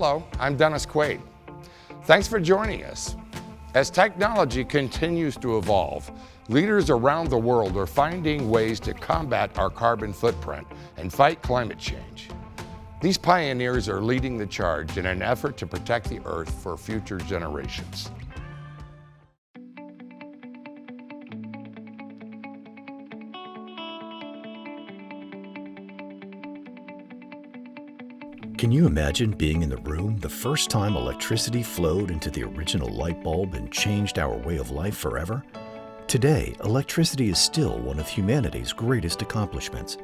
Hello, I'm Dennis Quaid. Thanks for joining us. As technology continues to evolve, leaders around the world are finding ways to combat our carbon footprint and fight climate change. These pioneers are leading the charge in an effort to protect the Earth for future generations. Can you imagine being in the room the first time electricity flowed into the original light bulb and changed our way of life forever? Today, electricity is still one of humanity's greatest accomplishments.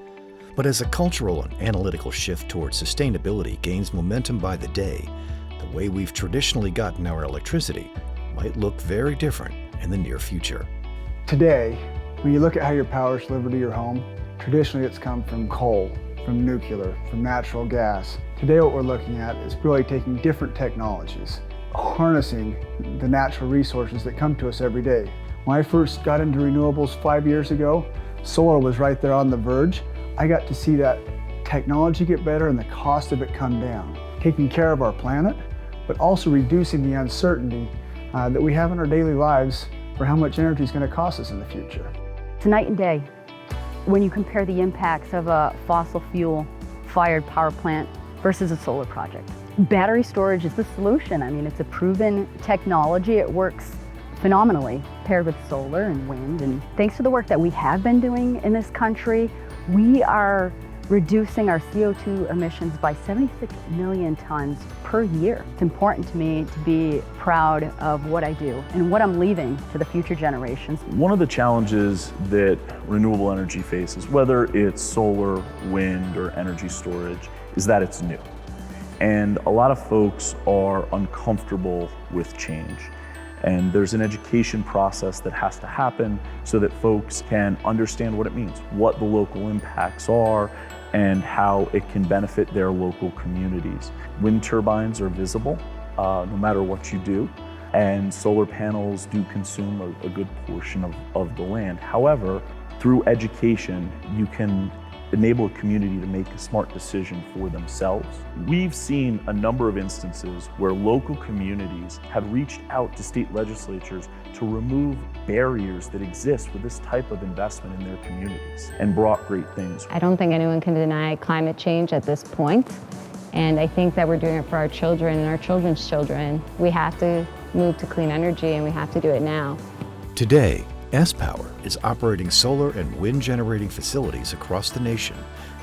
But as a cultural and analytical shift towards sustainability gains momentum by the day, the way we've traditionally gotten our electricity might look very different in the near future. Today, when you look at how your power is delivered to your home, traditionally it's come from coal, from nuclear, from natural gas. Today what we're looking at is really taking different technologies, harnessing the natural resources that come to us every day. When I first got into renewables 5 years ago, solar was right there on the verge. I got to see that technology get better and the cost of it come down. Taking care of our planet, but also reducing the uncertainty that we have in our daily lives for how much energy is going to cost us in the future. It's night and day when you compare the impacts of a fossil fuel fired power plant versus a solar project. Battery storage is the solution. I mean, it's a proven technology. It works phenomenally paired with solar and wind. And thanks to the work that we have been doing in this country, we are reducing our CO2 emissions by 76 million tons per year. It's important to me to be proud of what I do and what I'm leaving to the future generations. One of the challenges that renewable energy faces, whether it's solar, wind, or energy storage, is that it's new. And a lot of folks are uncomfortable with change. And there's an education process that has to happen so that folks can understand what it means, what the local impacts are, and how it can benefit their local communities. Wind turbines are visible no matter what you do, and solar panels do consume a good portion of the land. However, through education, you can enable a community to make a smart decision for themselves. We've seen a number of instances where local communities have reached out to state legislatures to remove barriers that exist with this type of investment in their communities and brought great things. I don't think anyone can deny climate change at this point, and I think that we're doing it for our children and our children's children. We have to move to clean energy, and we have to do it now. Today, S-Power is operating solar and wind generating facilities across the nation,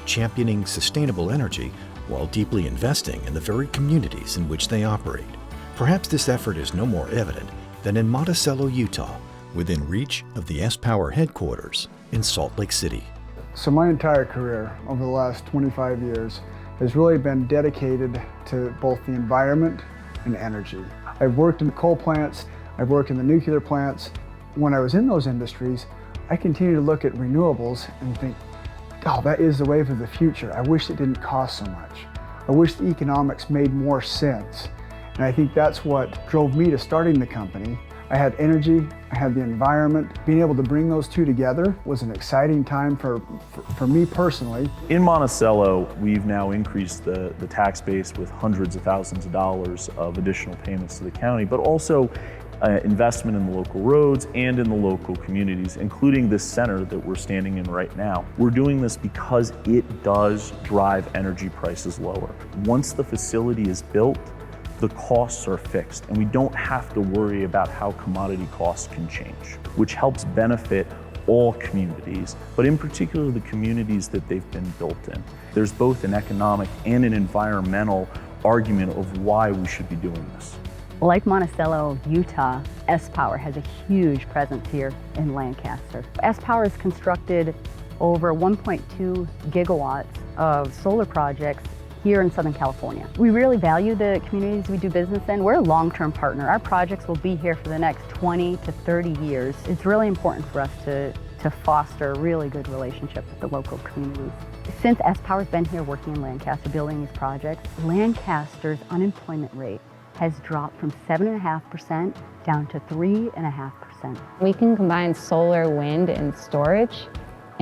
championing sustainable energy while deeply investing in the very communities in which they operate. Perhaps this effort is no more evident than in Monticello, Utah, within reach of the S-Power headquarters in Salt Lake City. So my entire career over the last 25 years has really been dedicated to both the environment and energy. I've worked in the coal plants, I've worked in the nuclear plants. When I was in those industries, I continue to look at renewables and think, oh, that is the wave of the future. I wish it didn't cost so much. I wish the economics made more sense. And I think that's what drove me to starting the company. I had energy, I had the environment. Being able to bring those two together was an exciting time for me personally. In Monticello, we've now increased the tax base with hundreds of thousands of dollars of additional payments to the county, but also investment in the local roads and in the local communities, including this center that we're standing in right now. We're doing this because it does drive energy prices lower. Once the facility is built, the costs are fixed, and we don't have to worry about how commodity costs can change, which helps benefit all communities, but in particular the communities that they've been built in. There's both an economic and an environmental argument of why we should be doing this. Like Monticello, Utah, S-Power has a huge presence here in Lancaster. S-Power has constructed over 1.2 gigawatts of solar projects here in Southern California. We really value the communities we do business in. We're a long-term partner. Our projects will be here for the next 20 to 30 years. It's really important for us to foster a really good relationship with the local communities. Since S-Power's been here working in Lancaster building these projects, Lancaster's unemployment rate has dropped from 7.5% down to 3.5%. We can combine solar, wind, and storage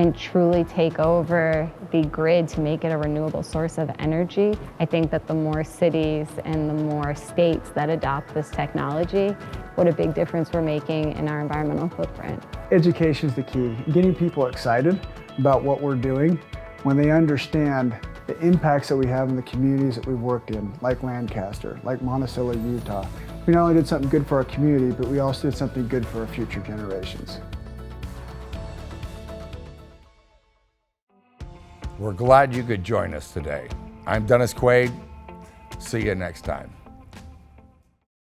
and truly take over the grid to make it a renewable source of energy, I think that the more cities and the more states that adopt this technology, what a big difference we're making in our environmental footprint. Education is the key. Getting people excited about what we're doing when they understand the impacts that we have in the communities that we've worked in, like Lancaster, like Monticello, Utah. We not only did something good for our community, but we also did something good for our future generations. We're glad you could join us today. I'm Dennis Quaid. See you next time.